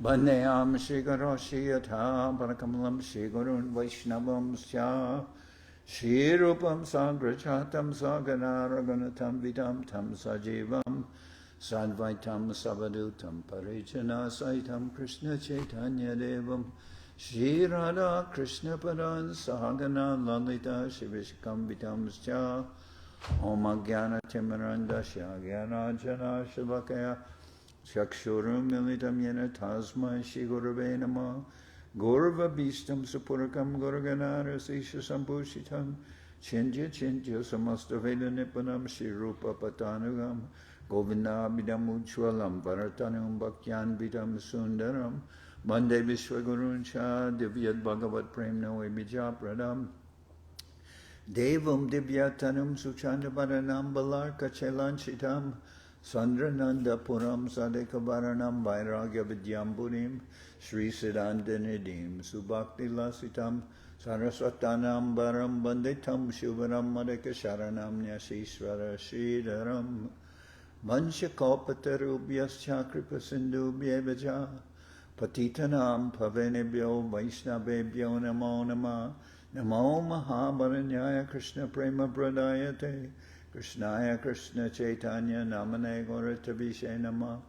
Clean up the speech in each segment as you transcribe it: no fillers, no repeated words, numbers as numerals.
Bandeyam Shri Guru Shri Yatha Parakamalam Shri Gurun Vaishnavam Sya Shri Rupam Sagrachatam Saganaraganatam Vidam Tam Sajivam Sadvaitam Savadutam Parijana Saitam Krishna Chaitanya Devam Shri Radha Krishna Padan Sahagana Lalita Shivishkam Vitam Sya Om Agyana Timarandasya Gyana Jana Shavakaya Chakshurum Militam Yena Tasma Shri Gurave Nama Gurva Bhistam Sapurakam Gurganara Sisha Sambhushitam Chinja Chinja Samasta Veda Nipanam Shri Rupa Patanugam Govinda Bidam Uchwalam Bharatanum Bhaktyan Bidam Sundaram Bande Vishwagurun Cha Divyad Bhagavat Prem Noe Bija Pradam Devam Divyatanam Suchanda Baranam Balarka Chelanchitam Sandrananda Puram Sadeka Baranam Vairagya Vidyamburim Sri Siddhantanidim Subhakti Lasitam Saraswatanam Baram Banditam Shuvaram Madeka Sharanam Nyasishvara Sridharam Mansha Kalpatarubhyas Chakripa Sindhu Bhyevaja Patitanam Pavenebhyo Vaishnavebhyo Namo Nama Namo Mahabaranyaya Krishna Prema Pradayate Krishnaya Krishna Chaitanya Namane Gauratavishe Nama.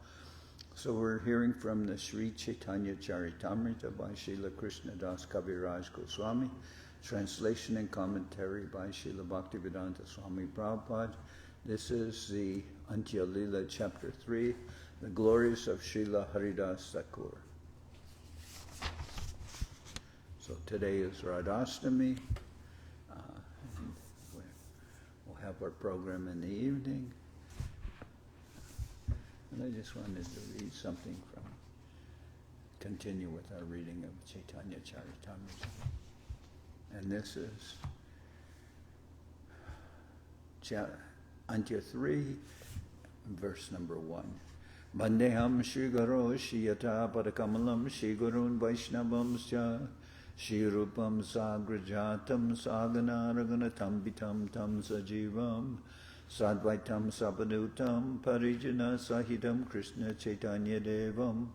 So we're hearing from the Sri Chaitanya Charitamrita by Srila Krishna Das Kaviraj Goswami, translation and commentary by Srila Bhaktivedanta Swami Prabhupada. This is the Antya-lila chapter 3, the glories of Srila Haridas Thakur. So today is Radhastami. We'll have our program in the evening. And I just wanted to read something continue with our reading of Chaitanya Charitamrita. And this is Antya 3, verse number 1. Bandeham Shri Guru Shri Yata Padakamalam Shri Gurun Vaishnavam Sya Shri Rupam Sagrajatam Sagana Raganatam Vitam Tam Sajivam Sadvaitam Sapadutam Parijana Sahitam Krishna Chaitanya Devam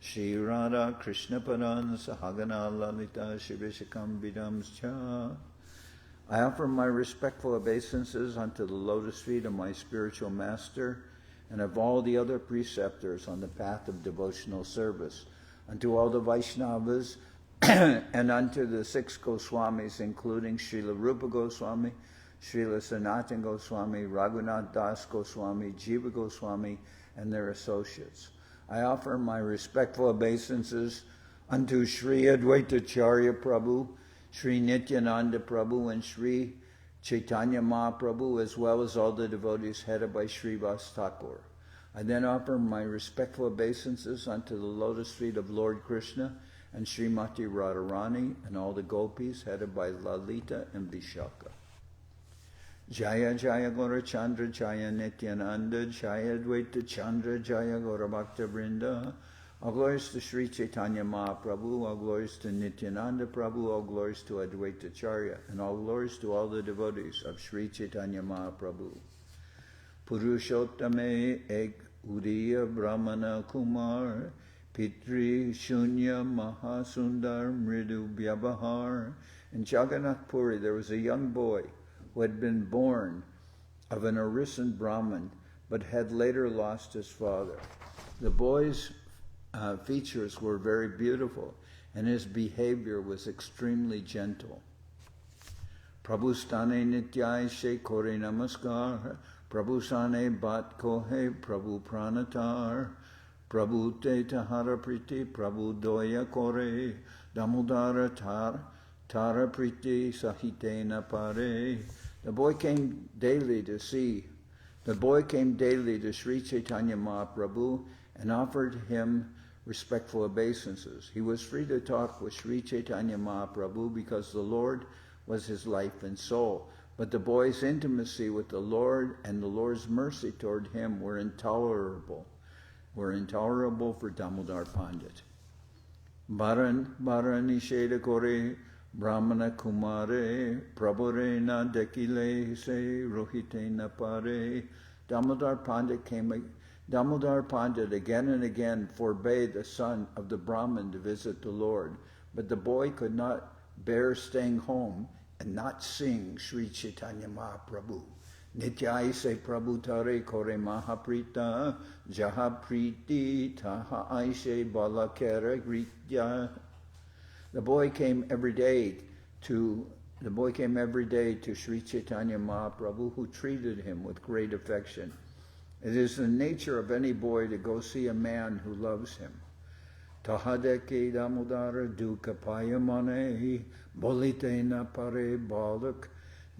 Shri Radha Krishna Padan Sahagana Lalita Shivishakam Vidam Sya. I offer my respectful obeisances unto the lotus feet of my spiritual master and of all the other preceptors on the path of devotional service, unto all the Vaishnavas and unto the 6 Goswamis, including Srila Rupa Goswami, Srila Sanatana Goswami, Raghunath Das Goswami, Jiva Goswami, and their associates. I offer my respectful obeisances unto Sri Advaita Acharya Prabhu, Sri Nityananda Prabhu, and Sri Chaitanya Mahaprabhu, as well as all the devotees headed by Srivas Thakur. I then offer my respectful obeisances unto the lotus feet of Lord Krishna and Srimati Radharani and all the gopis headed by Lalita and Vishaka. Jaya Jaya Gaura Chandra Jaya Nityananda Jaya Dvaita Chandra Jaya Gaura Bhakta Vrinda. All glories to Sri Chaitanya Mahaprabhu, all glories to Nityananda Prabhu, all glories to Advaita Acharya, and all glories to all the devotees of Sri Chaitanya Mahaprabhu. Purushottame Ek Udiya Brahmana Kumar Pitri Shunya Mahasundar Mridu Vyabhahar. In Jagannath Puri there was a young boy who had been born of an Arisan Brahmin, but had later lost his father. The boy's features were very beautiful, and his behavior was extremely gentle. Prabhu Stane Nityai She Kore Namaskar, Prabhu Sane Bat Kohe, Prabhu Pranatar, Prabhu Te Tahara Priti, Prabhu Doya Kore, Damodar Tara Priti, Sahitena Pare. The boy came daily to Sri Chaitanya Mahaprabhu and offered him respectful obeisances. He was free to talk with Sri Chaitanya Mahaprabhu because the Lord was his life and soul. But the boy's intimacy with the Lord and the Lord's mercy toward him were intolerable for Damodar Pandit. Bharani Sheda Kore Brahmana Kumare Prabhurena Dekile Se Rohitena Pare. Damodar Pandit Damodar Pandit again and again forbade the son of the Brahmin to visit the Lord, but the boy could not bear staying home and not sing Sri Chaitanya Mahaprabhu. Nityai se Prabhu tare kore Mahaprita, Jaha Priti taha aise balakera gritya. The boy came every day to Sri Chaitanya Mahaprabhu, who treated him with great affection. It is the nature of any boy to go see a man who loves him. Tahadeke damodara duka payamane, bolite na pare balak,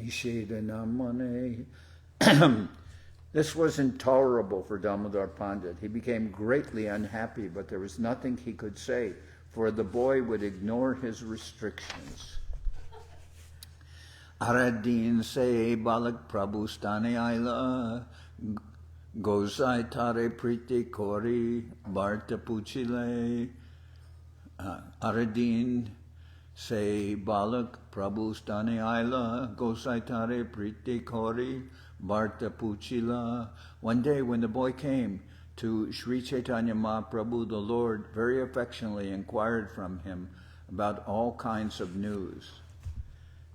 nisheda namane. This was intolerable for Damodar Pandit. He became greatly unhappy, but there was nothing he could say, for the boy would ignore his restrictions. Aradin se balak prabhu stane aila, gozai tare priti kori barta puchile. Aradin se balak prabhu stane aila, gozai tare priti kori barta puchila. One day when the boy came to Sri Chaitanya Mahaprabhu, the Lord very affectionately inquired from him about all kinds of news.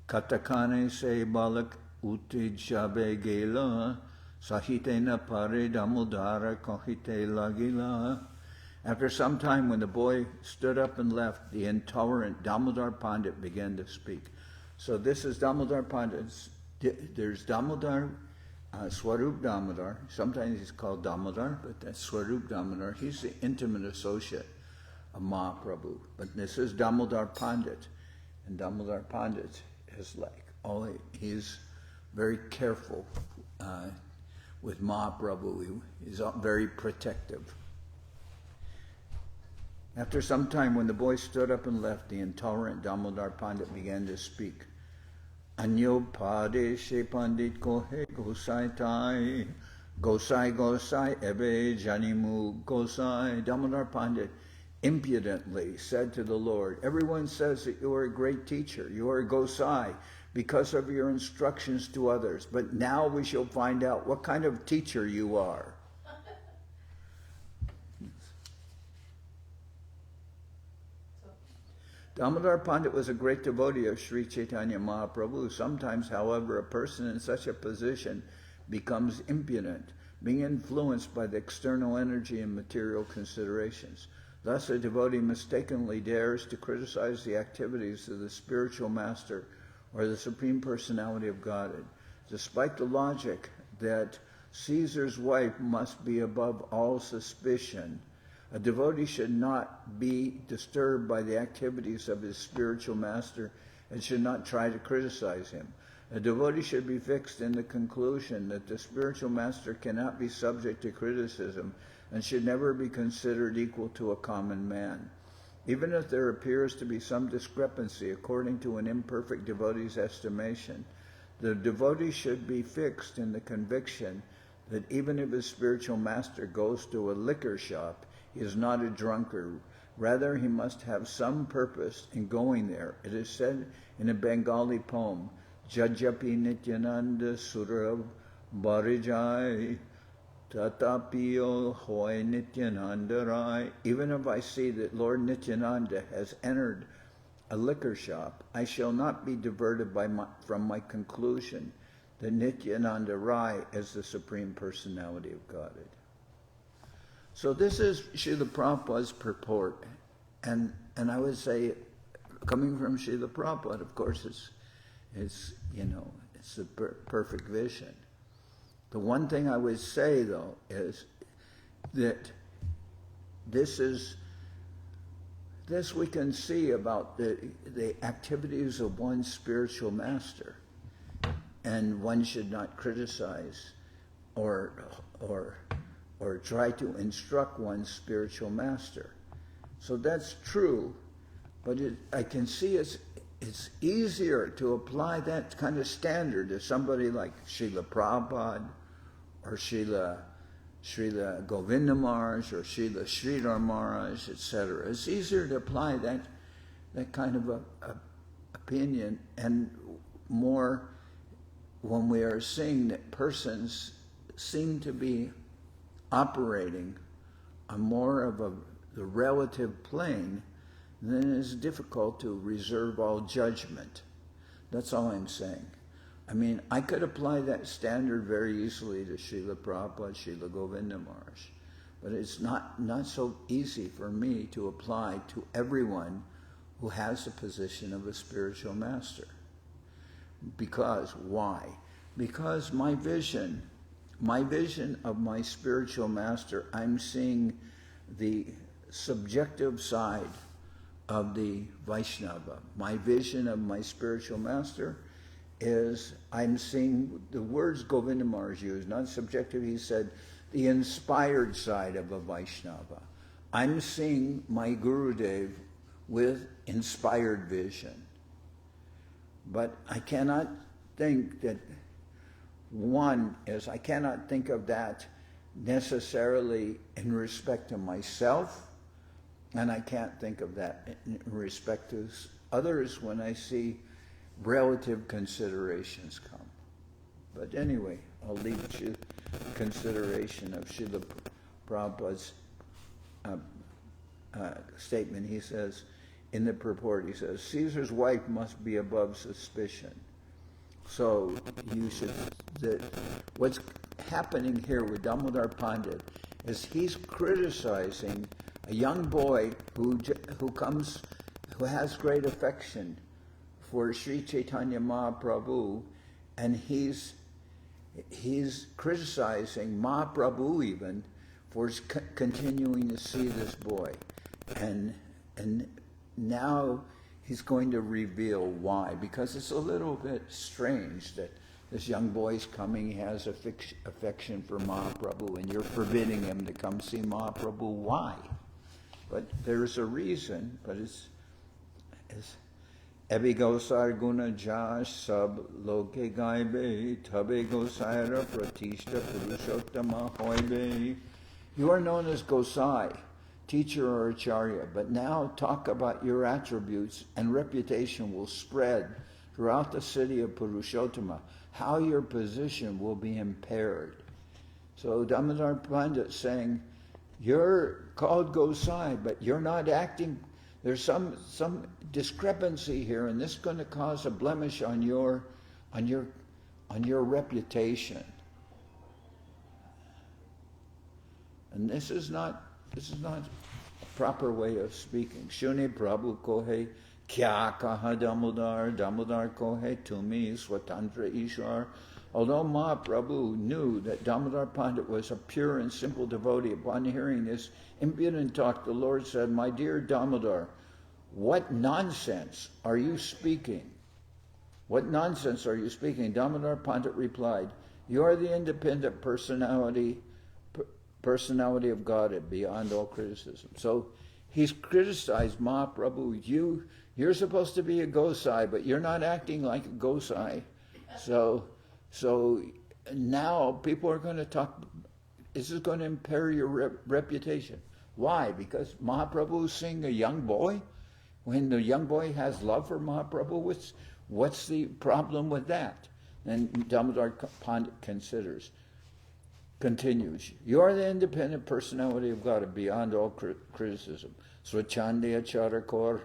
Katakane se balak utij shabe gela, sahitena pare damodara kohite lagila. After some time, when the boy stood up and left, the intolerant Damodar Pandit began to speak. So this is Damodar Pandit. There's Damodar, Swarup Damodar. Sometimes he's called Damodar, but that's Swarup Damodar. He's the intimate associate of Mahaprabhu. But this is Damodar Pandit. And Damodar Pandit is he's very careful with Mahaprabhu. He's very protective. After some time, when the boy stood up and left, the intolerant Damodar Pandit began to speak. Anyo pade she pandit kohe gosai tai, gosai ebe janimu gosai. Damodar Pandit impudently said to the Lord, everyone says that you are a great teacher, you are a gosai, because of your instructions to others, but now we shall find out what kind of teacher you are. Damodar Pandit was a great devotee of Sri Chaitanya Mahaprabhu. Sometimes, however, a person in such a position becomes impudent, being influenced by the external energy and material considerations. Thus, a devotee mistakenly dares to criticize the activities of the spiritual master or the Supreme Personality of Godhead. Despite the logic that Caesar's wife must be above all suspicion, a devotee should not be disturbed by the activities of his spiritual master and should not try to criticize him. A devotee should be fixed in the conclusion that the spiritual master cannot be subject to criticism and should never be considered equal to a common man. Even if there appears to be some discrepancy according to an imperfect devotee's estimation, the devotee should be fixed in the conviction that even if his spiritual master goes to a liquor shop, he is not a drunkard. Rather, he must have some purpose in going there. It is said in a Bengali poem, Jajapi Nityananda Surav Barijai Tatapiyo Hoy Nityananda Rai. Even if I see that Lord Nityananda has entered a liquor shop, I shall not be diverted from my conclusion that Nityananda Rai is the Supreme Personality of Godhead. So this is Srila Prabhupada's purport. And I would say, coming from Srila Prabhupada, of course, it's the perfect vision. The one thing I would say, though, is that this we can see about the activities of one's spiritual master, and one should not criticize or try to instruct one's spiritual master. So that's true, but I can see it's easier to apply that kind of standard to somebody like Srila Prabhupada or Srila Govinda Maharaj or Srila Sridhar Maharaj, etc. It's easier to apply that kind of opinion, and more when we are seeing that persons seem to be operating on more of the relative plane, then it's difficult to reserve all judgment. That's all I'm saying. I mean, I could apply that standard very easily to Srila Prabhupada, Srila Govinda Maharaj, but it's not so easy for me to apply to everyone who has the position of a spiritual master. Because, why? Because my vision of my spiritual master, I'm seeing the subjective side of the Vaishnava. My vision of my spiritual master is I'm seeing the words Govinda Maharaj used, not subjective, he said, the inspired side of a Vaishnava. I'm seeing my Gurudev with inspired vision. But I cannot think that I cannot think of that necessarily in respect to myself, and I can't think of that in respect to others when I see relative considerations come. But anyway, I'll leave to consideration of Srila Prabhupada's statement. He says, in the purport, he says, Caesar's wife must be above suspicion. So what's happening here with Damodar Pandit is he's criticizing a young boy who has great affection for Sri Chaitanya Mahaprabhu, and he's criticizing Mahaprabhu even for continuing to see this boy, and now he's going to reveal why, because it's a little bit strange that this young boy's coming, he has affection for Mahaprabhu, and you're forbidding him to come see Mahaprabhu. Why? But there's a reason, but it's Ebi gosar guna jash sab loke gaibe tabe gosaira pratishta purushottama hoibe. You are known as Gosai, teacher or acharya, but now talk about your attributes and reputation will spread throughout the city of Purushottama, how your position will be impaired. So Damodar Pandit saying, you're called Gosai, but you're not acting. There's some discrepancy here, and this is going to cause a blemish on your reputation. And this is not a proper way of speaking. Shuni Prabhu kohe kya kaha Damodar, Damodar kohe tumi swatantra Ishwar. Although Mahaprabhu knew that Damodar Pandit was a pure and simple devotee, upon hearing this impudent talk, the Lord said, my dear Damodar, what nonsense are you speaking? What nonsense are you speaking? Damodar Pandit replied, you are the independent personality of God beyond all criticism. So he's criticized Mahaprabhu. You're supposed to be a Gosai, but you're not acting like a Gosai. So now people are going to talk, this is going to impair your reputation. Why? Because Mahaprabhu is seeing a young boy? When the young boy has love for Mahaprabhu, what's the problem with that? And Damodar Pandit continues, you are the independent personality of God beyond all criticism. Swachandya charakor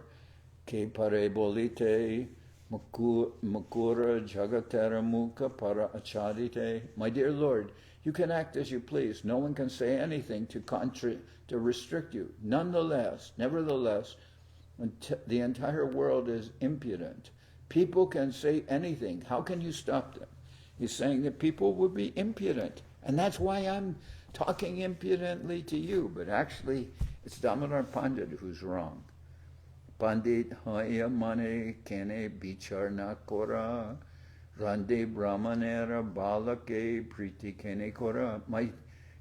ke pare bolite mukura jagatera mukha para acharite. My dear Lord, you can act as you please. No one can say anything to restrict you. Nevertheless, the entire world is impudent. People can say anything. How can you stop them? He's saying that people would be impudent. And that's why I'm talking impudently to you. But actually, it's Damodar Pandit who's wrong. Pandit haya mane kene bicharna kora rande brahmanera balake priti kene kora. My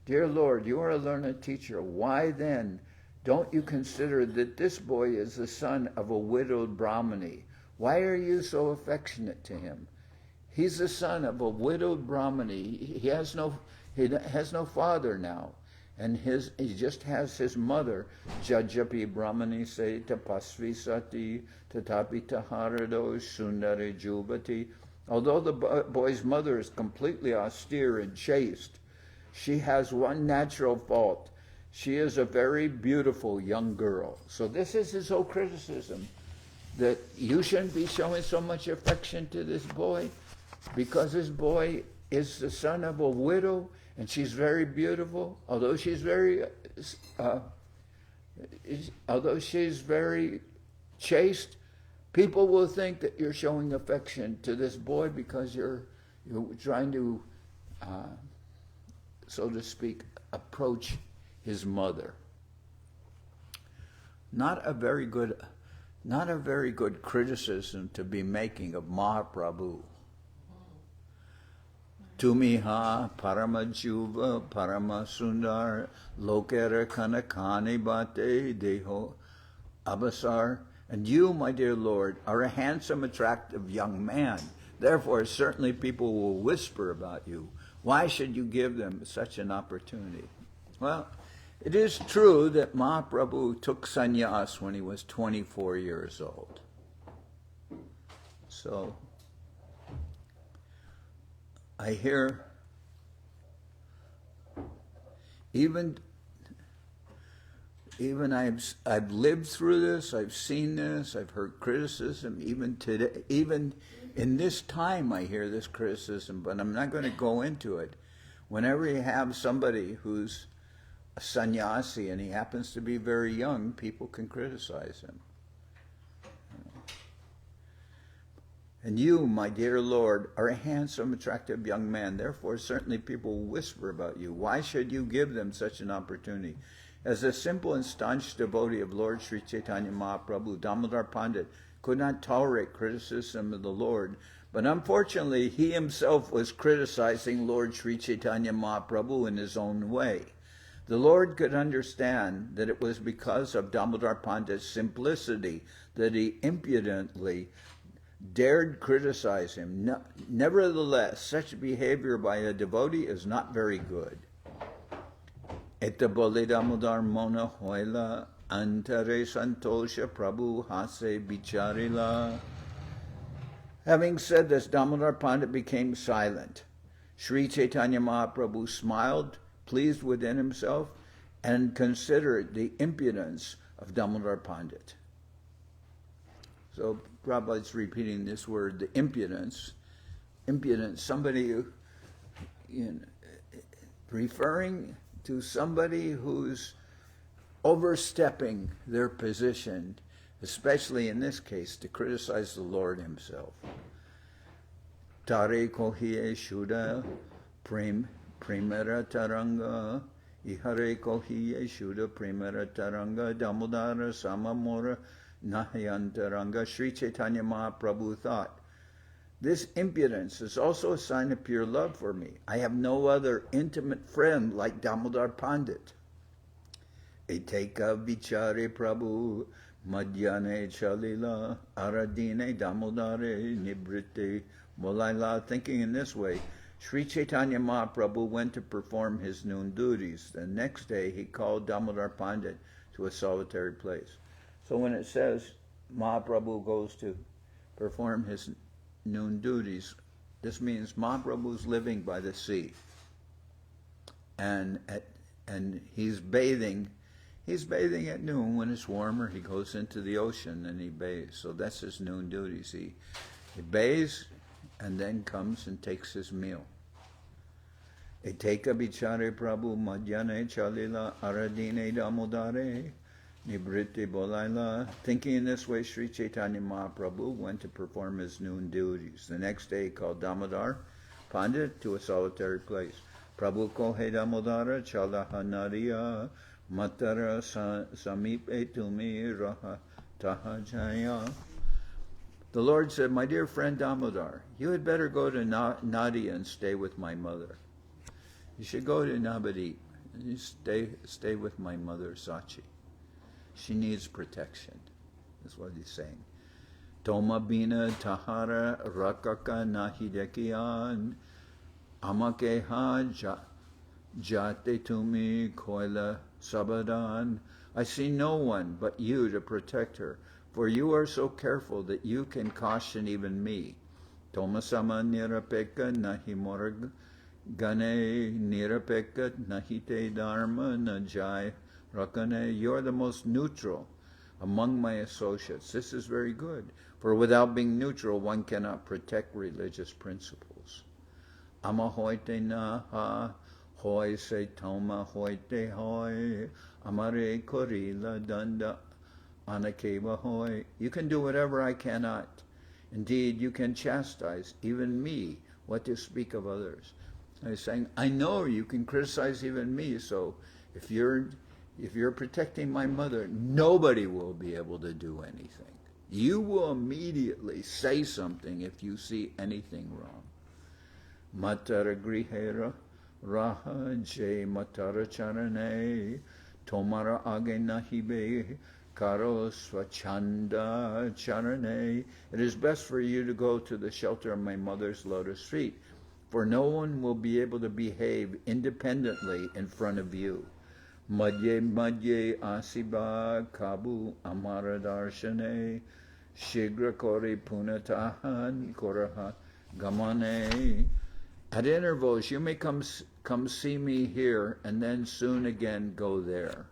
dear Lord, you are a learned teacher. Why then don't you consider that this boy is the son of a widowed Brahmani? Why are you so affectionate to him? He's the son of a widowed Brahmani. He has no father now. And he just has his mother, Jajapi Brahmani se tapasvi sati tatapi taharado sundari jubati. Although the boy's mother is completely austere and chaste, she has one natural fault. She is a very beautiful young girl. So this is his whole criticism, that you shouldn't be showing so much affection to this boy because this boy is the son of a widow and she's very beautiful. Although she's very chaste, people will think that you're showing affection to this boy because you're trying to, so to speak, approach his mother. Not a very good criticism to be making of Mahaprabhu. Tumiha Paramajuva Paramasundar Lokera Kanakani Bate Deho Abasar. And you, my dear Lord, are a handsome, attractive young man. Therefore, certainly people will whisper about you. Why should you give them such an opportunity? Well, it is true that Mahaprabhu took sannyas when he was 24 years old. So, I hear even I've lived through this, I've seen this, I've heard criticism, even today, even in this time I hear this criticism, but I'm not going to go into it. Whenever you have somebody who's a sannyasi and he happens to be very young, people can criticize him. And you, my dear Lord, are a handsome, attractive young man. Therefore, certainly people will whisper about you. Why should you give them such an opportunity? As a simple and staunch devotee of Lord Sri Chaitanya Mahaprabhu, Damodar Pandit could not tolerate criticism of the Lord. But unfortunately, he himself was criticizing Lord Sri Chaitanya Mahaprabhu in his own way. The Lord could understand that it was because of Damodar Pandit's simplicity that he impudently dared criticize him. Nevertheless, such behavior by a devotee is not very good. Etta bole Damodar mona hoila antare santosha prabhu hase bicharila. Having said this, Damodar Pandit became silent. Sri Chaitanya Mahaprabhu smiled, pleased within himself, and considered the impudence of Damodar Pandit. So Prabhupada's repeating this word, the impudence. Impudence, somebody who, referring to somebody who's overstepping their position, especially in this case, to criticize the Lord himself. Tare kohiye shuddha primera taranga ihare kohiye shuddha primera taranga damodara samamora nahayantaranga. Sri Chaitanya Mahaprabhu thought, this impudence is also a sign of pure love for me. I have no other intimate friend like Damodar Pandit. Eteka vichare prabhu madhyane chalila aradine damodare nibrite molaila. Thinking in this way, Sri Chaitanya Mahaprabhu went to perform his noon duties. The next day he called Damodar Pandit to a solitary place. So when it says Mahaprabhu goes to perform his noon duties, this means Mahaprabhu's living by the sea. And he's bathing. He's bathing at noon when it's warmer. He goes into the ocean and he bathes. So that's his noon duties. He bathes and then comes and takes his meal. Eteka bichare prabhu madhyane chalila aradine damodare nibriti bolaila. Thinking in this way, Sri Chaitanya Mahaprabhu went to perform his noon duties. The next day he called Damodar Pandit to a solitary place. Prabhu kohe damodara chalahanariya matara samipe tumi raha tahajaya. The Lord said, my dear friend Damodar, you had better go to Nadia and stay with my mother. You should go to Nabadwip and stay with my mother Sachi. She needs protection. That's what he's saying. Toma bina tahara rakaka nahidekian amakeha jate tumi koila sabadan. I see no one but you to protect her, for you are so careful that you can caution even me. Toma sama nirapeka nahimorag Gane nirapekat nahite dharma najai rakane. You're the most neutral among my associates. This is very good. For without being neutral, one cannot protect religious principles. Ama hoite na ha, hoi se toma hoite hoi, amare korila danda anakeva hoi. You can do whatever I cannot. Indeed, you can chastise even me, what to speak of others. I was saying, I know you can criticize even me, so if you're protecting my mother, nobody will be able to do anything. You will immediately say something if you see anything wrong. Matara grihera raha je matara charane tomara age nahibe karo swachanda charane. It is best for you to go to the shelter of my mother's lotus feet, for no one will be able to behave independently in front of you. Madhye madhye asiba kabu amara darshane shigra kori punatahan koraha gamane. At intervals, you may come see me here, and then soon again go there.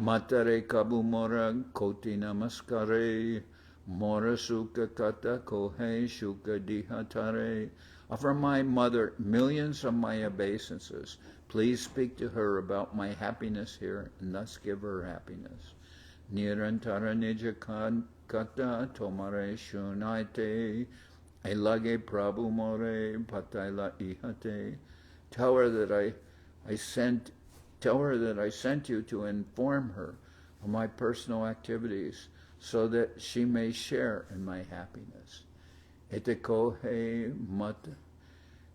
Matare kabu mora koti namaskare mora sukha kata kohe shuka dihatare. Offer my mother millions of my obeisances. Please speak to her about my happiness here, and thus give her happiness. Nirantara nija kata tomare shunaite elage prabhu more pataila ihate. Tell her that I sent you to inform her of my personal activities, so that she may share in my happiness. Etekohe mata.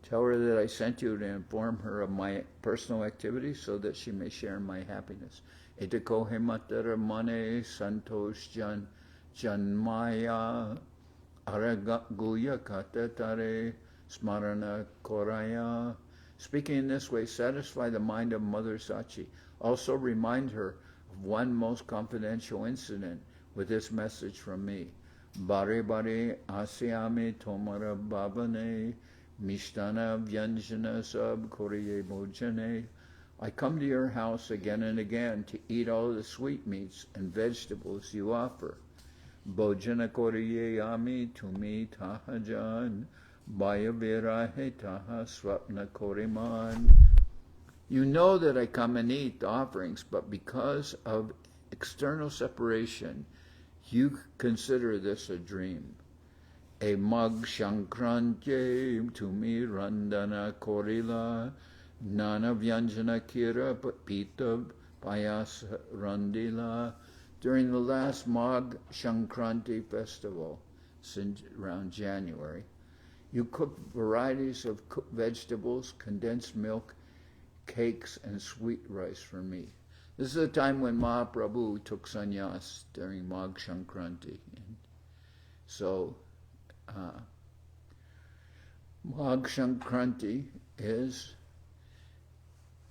Tell her that I sent you to inform her of my personal activities, so that she may share in my happiness. Etekohe matara mane santosh janmaya araguya katatare smarana koraya. Speaking in this way, satisfy the mind of Mother Sachi. Also remind her of one most confidential incident with this message from me. Bare bare asyame tomara bhavane mishtana vyanjana sab koriye bhojane. I come to your house again and again to eat all the sweetmeats and vegetables you offer. Bhojana koriye yami tumi tahajan baya virahe taha swapna koriman. You know that I come and eat the offerings, but because of external separation, you consider this a dream. E mag shankrantye tumi randana korila nana vyanjana kira pita payas randila. During the last Mag Shankranti festival, since around January, you cooked varieties of cooked vegetables, condensed milk, cakes, and sweet rice for me. This is the time when Mahaprabhu took sannyas during Mag Shankranti. So, Mag Shankranti is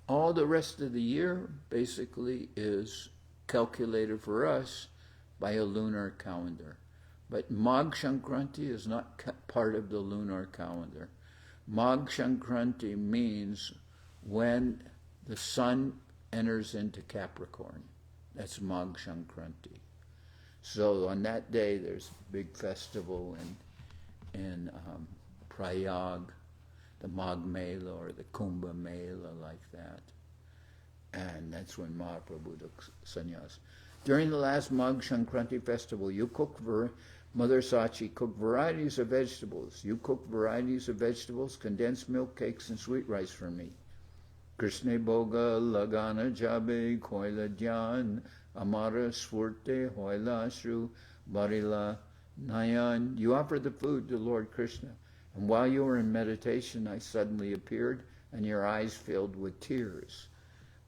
all the rest of the year basically is calculated for us by a lunar calendar. But Mag Shankranti is not part of the lunar calendar. Mag Shankranti means when the sun enters into Capricorn. That's Mag Shankranti. So on that day, there's a big festival in Prayag, the Mag Mela or the Kumbh Mela, like that. And that's when Mahaprabhu took sannyas. During the last Mag Shankranti festival, you cooked Mother Sachi cooked varieties of vegetables. You cooked varieties of vegetables, condensed milk, cakes, and sweet rice for me. Krishna Boga Lagana Jabe Koila Dhyan Amara Swurte Hoila Shru Barila Nayan. You offered the food to Lord Krishna, and while you were in meditation, I suddenly appeared, and your eyes filled with tears.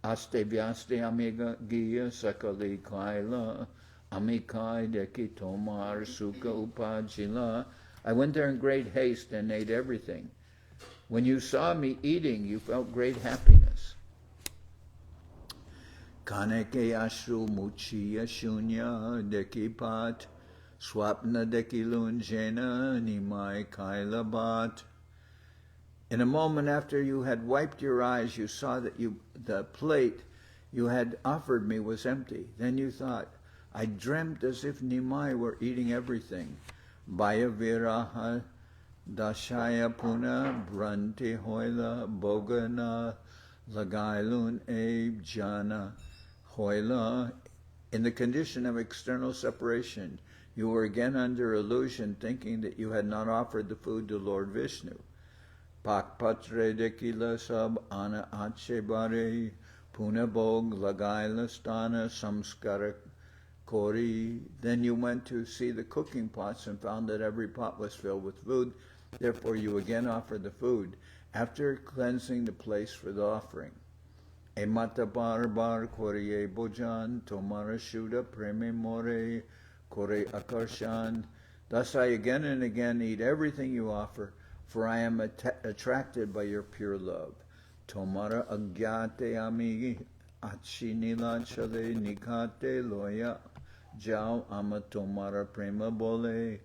Aste Vyaste Amiga Giya Sakali Kaila Amikai Deki Tomar Sukha Upajila. I went there in great haste and ate everything. When you saw me eating, you felt great happiness. Kaneke Ashru Muchiya Shunya Deki Pat Swapna Deki Lunjena Nimai Kaila Bat. In a moment after you had wiped your eyes, you saw that the plate you had offered me was empty. Then you thought, I dreamt as if Nimai were eating everything. Baya viraha dashaya puna branti hoila bogana lagailun e jana hoila. In the condition of external separation, you were again under illusion, thinking that you had not offered the food to Lord Vishnu. Pakpatre dekila sab ana achebare punabog lagaila stana samskara kori. Then you went to see the cooking pots and found that every pot was filled with food. Therefore you again offered the food, after cleansing the place for the offering. Emata bar bar koriye bojan tomara shuda preme more kore akarshan. Thus I again and again eat everything you offer, for I am attracted by your pure love. Tomara agyate ami achinila chale nikate loya jao ama tomara prema bole.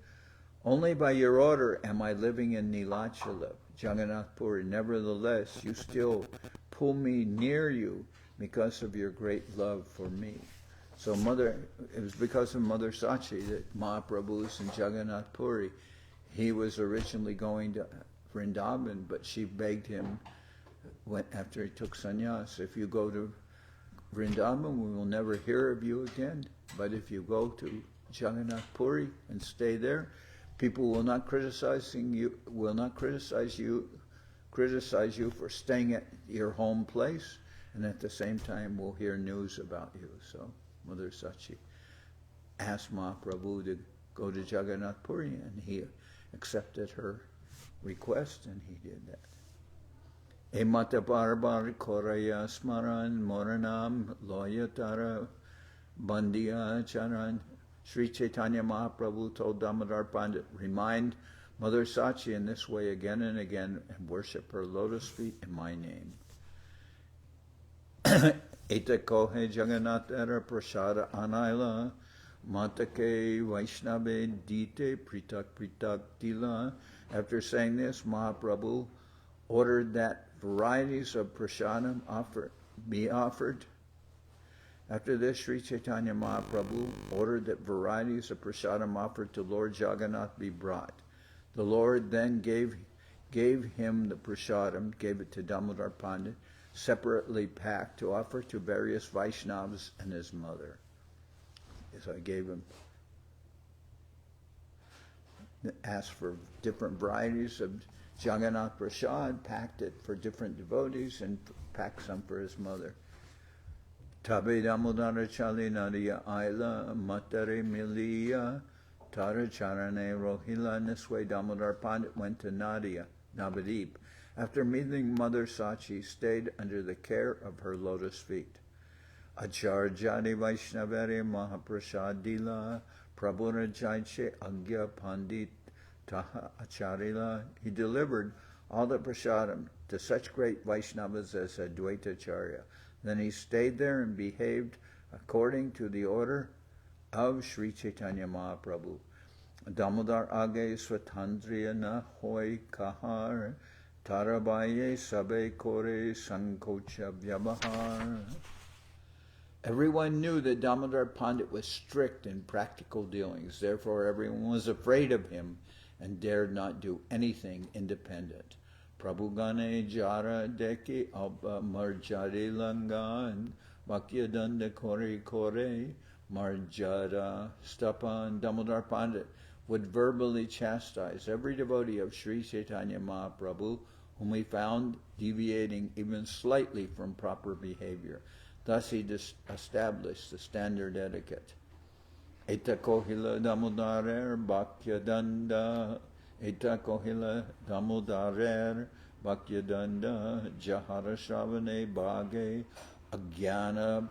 Only by your order am I living in Nilachala, Jagannath Puri. Nevertheless, you still pull me near you because of your great love for me. So it was because of Mother Sachi that Mahaprabhu's in Jagannath Puri. He was originally going to Vrindavan, but she begged him after he took sannyas, if you go to Vrindavan, we will never hear of you again. But if you go to Jagannath Puri and stay there, people will not criticize you for staying at your home place, and at the same time will hear news about you. So Mother Sachi asked Mahaprabhu to go to Jagannath Puri, and he accepted her request, and he did that. Emata barbar koraya smaran moranam loyatara bandiya charan. Sri Chaitanya Mahaprabhu told Damodar Pandit, remind Mother Sachi in this way again and again, and worship her lotus feet in my name. Eta kohe Jagannatara prasada anaila matake Vaishnave dite pritak pritak tila. After saying this, Mahaprabhu ordered that varieties of prasadam be offered. After this, Sri Chaitanya Mahaprabhu ordered that varieties of prasadam offered to Lord Jagannath be brought. The Lord then gave him the prasadam, gave it to Damodar Pandit, separately packed to offer to various Vaishnavas and his mother. So I gave him, asked for different varieties of Jagannath Prasad, packed it for different devotees, and packed some for his mother. Tabe Damodara Chali Nadia Aila Matare Miliya Tara Charane Rohila. In this way, Damodar Pandit went to Nabadwip. After meeting Mother Sachi, stayed under the care of her lotus feet. Acharjari Vaishnavare Mahaprasadila Prabhura Jaiche Agya Pandit Taha Acharila. He delivered all the prasadam to such great Vaishnavas as Advaitacharya. Then he stayed there and behaved according to the order of Sri Chaitanya Mahaprabhu. Damodar age swatandriya na hoy kahar tarabaye sabe kore sankocha vyavahar. Everyone knew that Damodar Pandit was strict in practical dealings. Therefore, everyone was afraid of him and dared not do anything independent. Prabhugane jara deki abba marjari langan vakyadanda kore kore marjara stapan. Damodar Pandit would verbally chastise every devotee of Sri Chaitanya Mahaprabhu whom he found deviating even slightly from proper behavior. Thus he established the standard etiquette. Eta kohila damodarer bhakyadanda. Eta kohila damodarer bhakyadanda. Jahara shravane bhage agyana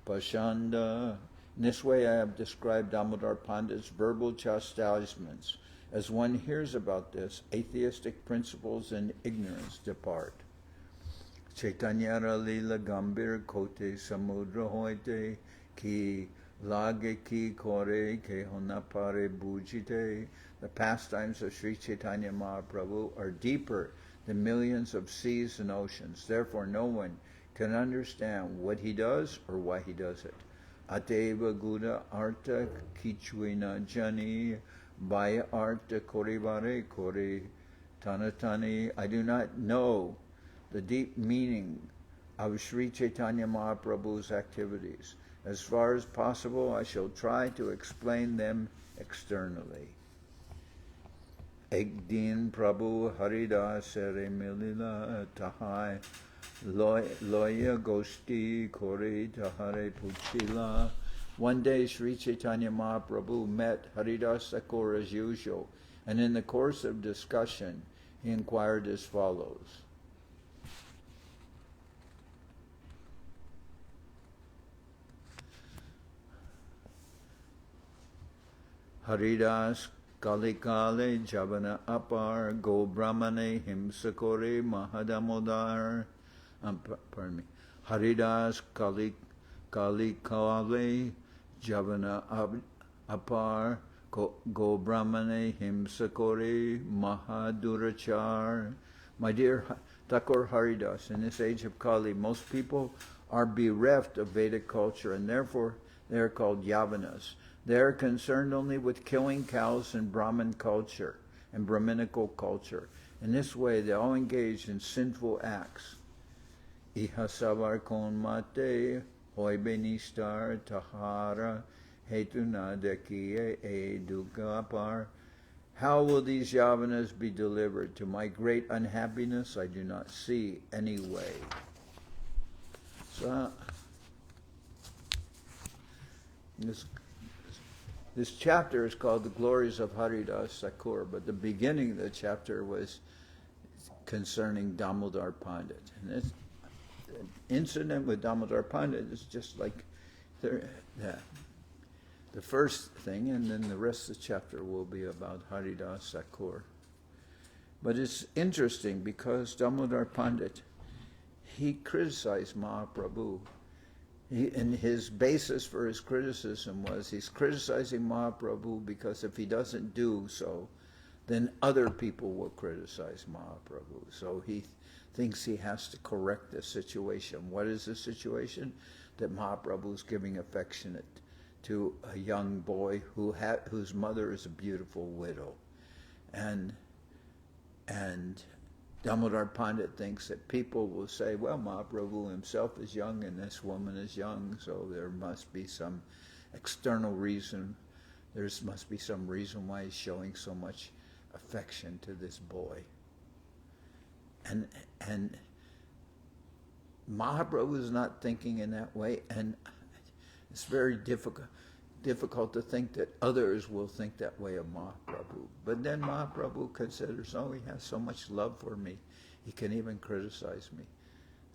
pashanda. In this way I have described Damodar Pandit's verbal chastisements. As one hears about this, atheistic principles and ignorance depart. Chaitanya Lila Gambir Kote Samudra Hoite Ki Lage Ki Kore Ke Honapare Bujite. The pastimes of Sri Chaitanya Mahaprabhu are deeper the millions of seas and oceans. Therefore no one can understand what he does or why he does it. Ateva Guda Arta Kichwina Jani Baya Arta Koribare Kori Tanatani. I do not know the deep meaning of Sri Chaitanya Mahaprabhu's activities. As far as possible, I shall try to explain them externally. Ek din Prabhu Haridas Thakur Tahai Loya Goshti Kori Tahare Puchila. One day Sri Chaitanya Mahaprabhu met Haridas Thakur as usual, and in the course of discussion he inquired as follows. Haridas Kalikale Javana Apar Go Brahmane Himsakore Mahadamodar. Pardon me. Haridas Kalikale Javana Apar Go Brahmane Himsakore Mahadurachar. My dear Thakur Haridas, in this age of Kali, most people are bereft of Vedic culture, and therefore they are called Yavanas. They are concerned only with killing cows and Brahmin culture and Brahminical culture. In this way, they all engage in sinful acts. Ihasavar kon mate hoibenistar tahara hetuna dekiye edugapar. How will these Yavanas be delivered? To my great unhappiness, I do not see any way. So, this chapter is called The Glories of Haridas Thakur, but the beginning of the chapter was concerning Damodar Pandit. And this incident with Damodar Pandit is just like the first thing, and then the rest of the chapter will be about Haridas Thakur. But it's interesting because Damodar Pandit, he criticized Mahaprabhu. And his basis for his criticism was he's criticizing Mahaprabhu because if he doesn't do so, then other people will criticize Mahaprabhu. So he thinks he has to correct the situation. What is the situation? That Mahaprabhu is giving affection to a young boy whose mother is a beautiful widow. And Damodar Pandit thinks that people will say, well, Mahaprabhu himself is young and this woman is young, so there must be some external reason. There must be some reason why he's showing so much affection to this boy. And Mahaprabhu is not thinking in that way, and it's very difficult to think that others will think that way of Mahaprabhu. But then Mahaprabhu considers, oh, he has so much love for me, he can even criticize me.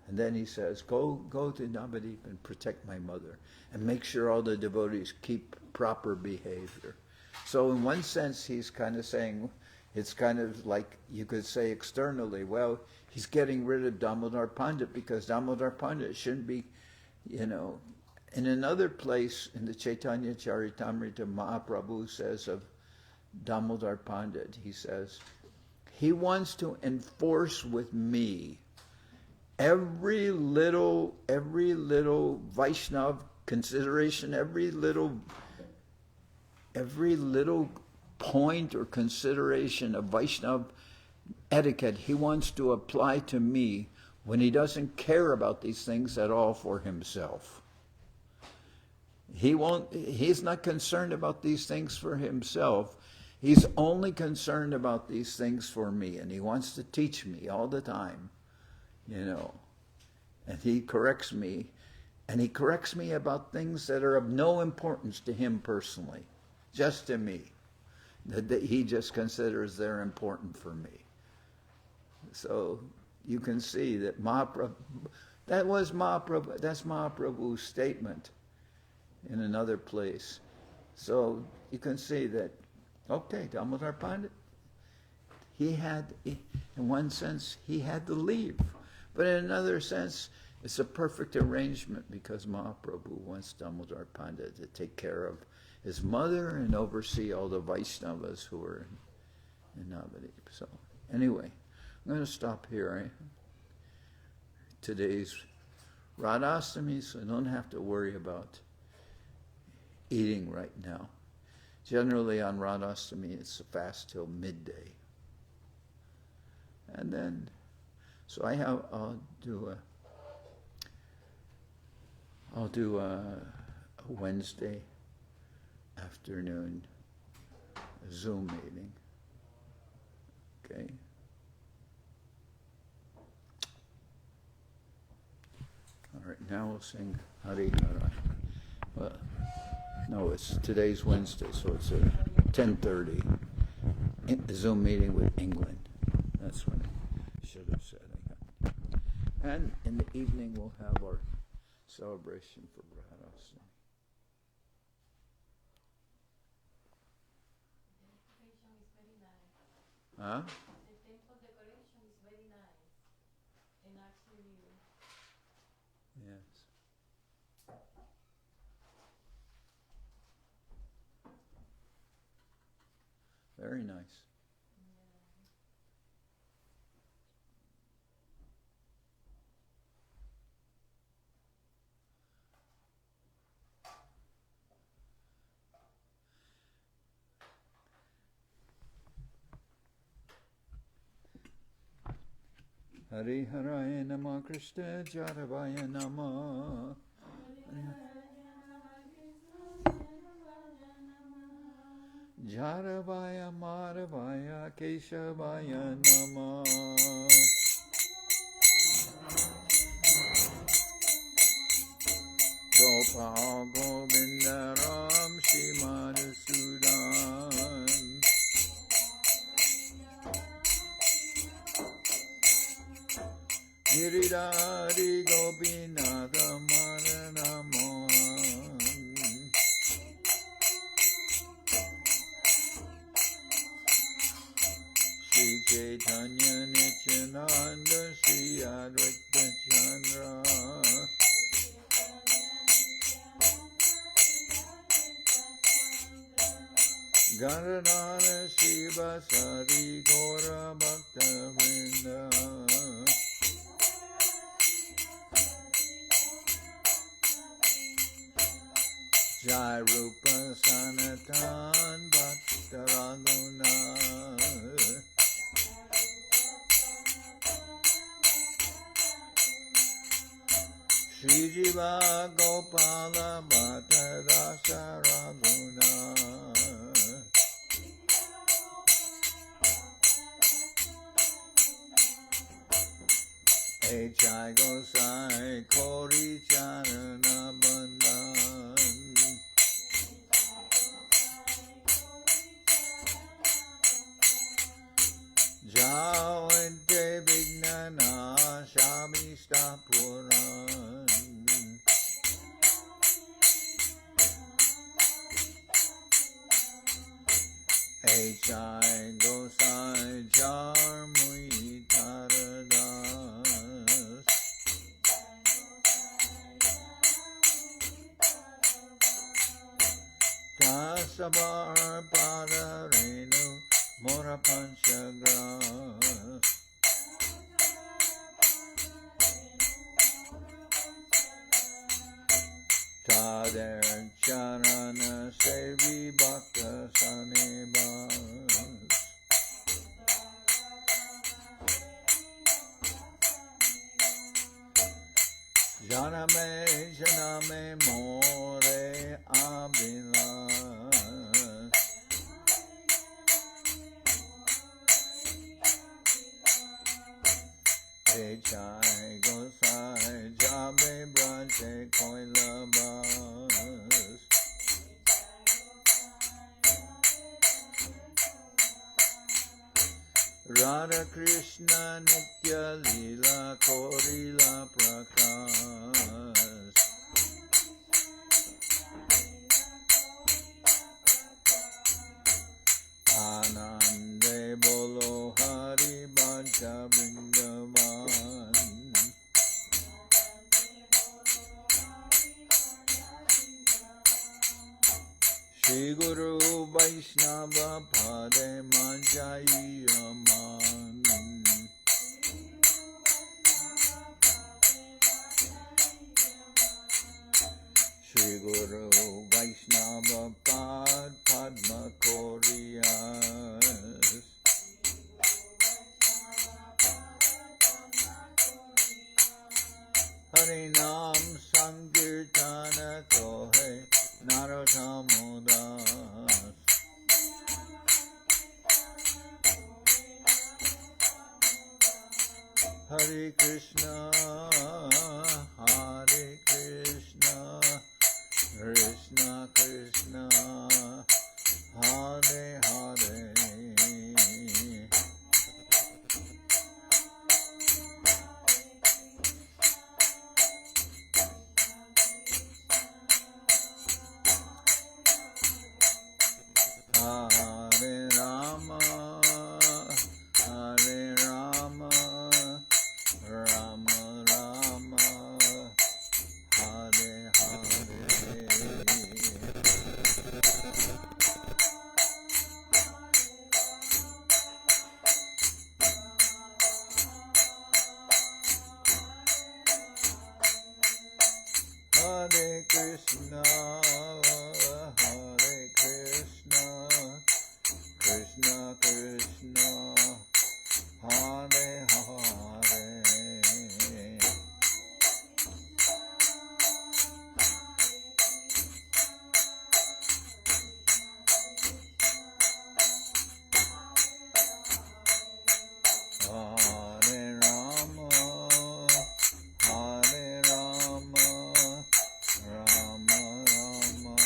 And then he says, go to Nabadwip and protect my mother, and make sure all the devotees keep proper behavior. So in one sense, he's kind of saying, it's kind of like, you could say externally, well, he's getting rid of Damodar Pandit because Damodar Pandit shouldn't be, In another place in the Chaitanya Charitamrita, Mahaprabhu says of Damodar Pandit, he says, he wants to enforce with me every little Vaishnava consideration, every little point or consideration of Vaishnava etiquette he wants to apply to me when he doesn't care about these things at all for himself. He's not concerned about these things for himself. He's only concerned about these things for me, and he wants to teach me all the time, And he corrects me, and he corrects me about things that are of no importance to him personally, just to me, that he just considers they're important for me. So you can see that that's Mahaprabhu's statement in another place. So you can see that, okay, Damodar Pandit, in one sense, he had to leave. But in another sense, it's a perfect arrangement because Mahaprabhu wants Damodar Pandit to take care of his mother and oversee all the Vaishnavas who are in Nabadwip. So anyway, I'm going to stop here. Today's Radhastami, so I don't have to worry about eating right now. Generally on Radhastami, it's a fast till midday. And then, so I'll do a Wednesday afternoon Zoom meeting. Okay. All right, now we'll sing Hari Hara. Well, no, today's Wednesday, so it's a 10:30 Zoom meeting with England. That's what I should have said. And in the evening we'll have our celebration for Radhastami. Huh? The temple decoration is very nice and actually new. Yes. Very nice. Hari Haraya Nama Krishna Jaravaya Nama Jaravaya Maravaya Keshavaya Nama Gopal Govinda Ram Madhusudan Giridhari Gopinatha Maranamahan Sri Chaitanya Nityananda Sri Advaita Chandra Garadhara Shiva Sari Gora Bhakta Vrinda Jai Rupa Sanatan Bhakta Raguna Shri Jiva Gopala Bhatta Rasa Raguna Echai Gosai Kori Charana Bandhan Jao Ente Vignana Shamista Puran Echai Gosai Charmui Taradas Tasabar Padarenu Mora Panchagras Tader Charana Sevi Bhakta Sanibas Janame More Abhilas Echai Gosai Jabe Branche Koilabas Radha Krishna Antya-lila Korila Prakash Anande Bolo Hari Bhaja Vrindavan Shri Guru Vaishnava Pade Manjai Aman Shri Guru Vaishnava Pad Padma Koriyas Harinam Sankirtana Kohe Narottam Hare Krishna, Krishna Krishna, Hare Hare. Hare Rama, Hare Rama, Rama Rama, Hare Hare. Hare Krishna, Krishna Krishna, Hare Hare. Hare Rama, Hare Rama, Rama Rama,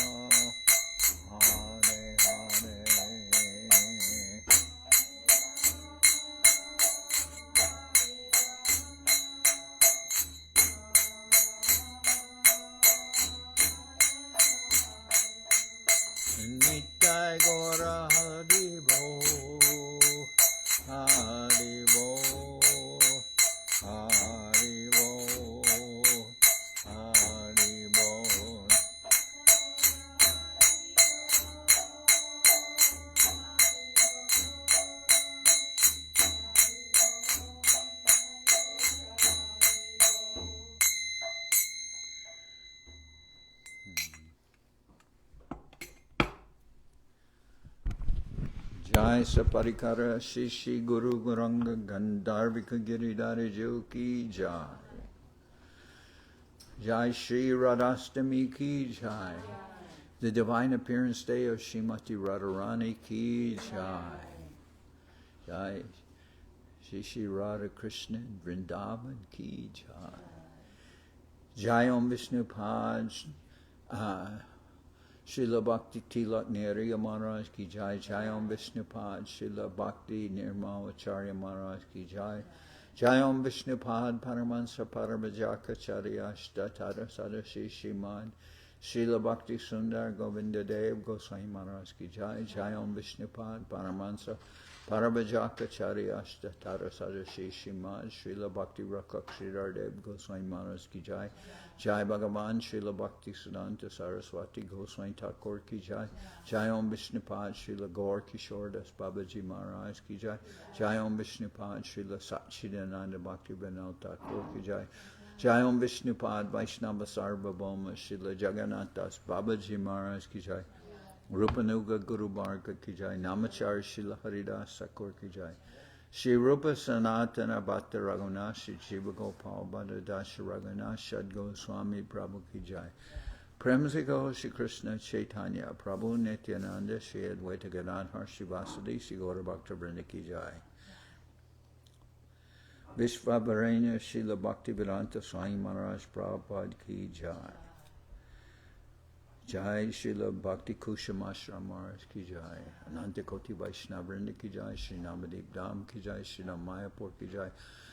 Hare Hare. Nitai Gora Hari Bo, Hari Bo, Hari Bo, Hari Bo. Jai Saparikara Shishi Guru Guranga Gandharvika Giridhara Jo Ki Jai. Jai Shri Radhastami Ki Jai. The Divine Appearance Day of Srimati Radharani Ki Jai. Jai Shishi Radha Krishna Vrindavan Ki Jai. Jai Om Vishnu Pad Srila Bhakti Tilak Neriya Maharaj Ki Jai. Jai Om Vishnupad Srila Bhakti Nirmal Acharya Maharaj Ki Jai. Jai Om Vishnupad Paramahansa Parabhajaka Charyashta Tada Sadashi Shrimad Srila Bhakti Sundar Govinda Dev Goswami Maharaj Ki Jai. Jai Om Vishnupad Paramahansa Parabhajaka Charyashta Tada Sadashi Shrimad Srila Bhakti Rakak Sridhar Dev Goswami Maharaj Ki Jai. Jai Bhagavan Srila Bhakti Siddhanta Saraswati Goswami Thakur Ki Jai. Jai Om Vishnupad Srila Gaur Kishore Das Babaji Maharaj Ki Jai. Jai Om Vishnupad Srila Sachidananda Bhakti Vinod Thakur Ki Jai. Jai Om Vishnupad Vaishnava Sarvabhauma Srila Jagannath Das Babaji Maharaj Ki Jai. Rupanuga Guru Bharga Ki Jai. Namachar Srila Haridas Thakur Ki Jai. Shri Rupa Sanatana Bhatta Raghunath Shri Jiva Gopal Bhatta Dasha Raghunath Shad Goswami Prabhu Ki Jai. Premsiko Shri Krishna Chaitanya Prabhu Nityananda Shri Advaita Gadadhar Shri Vasudeva Shri Gaura Bhakta Vrinda Ki Jai. Vishvabaranya Srila Bhakti Vedanta Swami Maharaj Prabhupada Ki Jai. Jai Srila Bhakti Kushamashra Maharaj Ki Jai. Ananta Koti Vaishnava Vrinda Ki Jai. Shri Nabadwip Dham Ki Jai. Shri Mayapur Ki Jai.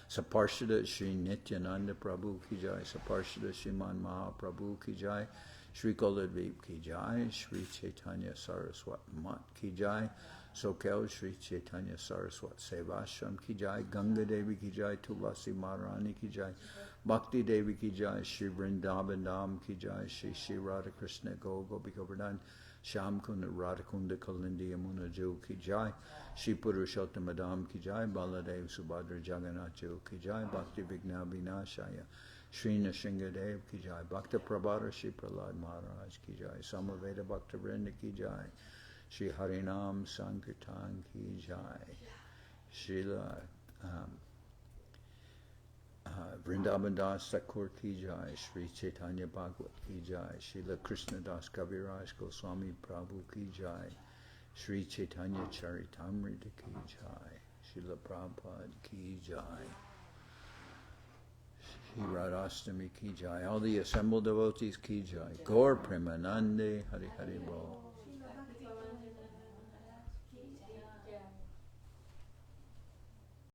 Saparshada Shri Nityananda Prabhu Ki Jai. Saparshada Shriman Mahaprabhu Ki Jai. Shri Koladvip Ki Jai. Shri Chaitanya Saraswat Mat Ki Jai. Sokel Shri Chaitanya Saraswat Sevashram Ki Jai. Ganga Devi Ki Jai. Tulasi Maharani Ki Jai. Bhakti Devi Ki Jai. Shri Vrindavan Dham Ki Jai. Shri Shri Radha Krishna Gopika Vardhan Sham Kunda Radhakunda Kalindi Yamuna Jo Ki Jai. Shri Purushottam Madam Ki Jai. Baladev Subhadra Jagannath Jo Ki Jai. Bhakti Vigna Vinashaya Shri Nrsingadev ki jai, Bhakta Prabhara Shri Prahlad Maharaj ki jai, Samaveda Bhakta Vrinda ki jai, Shri Harinam Sankirtan ki jai, Srila Vrindavan Das Thakur ki jai, Shri Chaitanya Bhagavat ki jai, Srila Krishna Das Kaviraj Goswami Prabhu ki jai, Shri Chaitanya Charitamrita ki jai, Srila Prabhupada ki jai, Shri Radhastami ki jai, all the assembled devotees ki jai, Gaur Premanande Hari Hari Bol.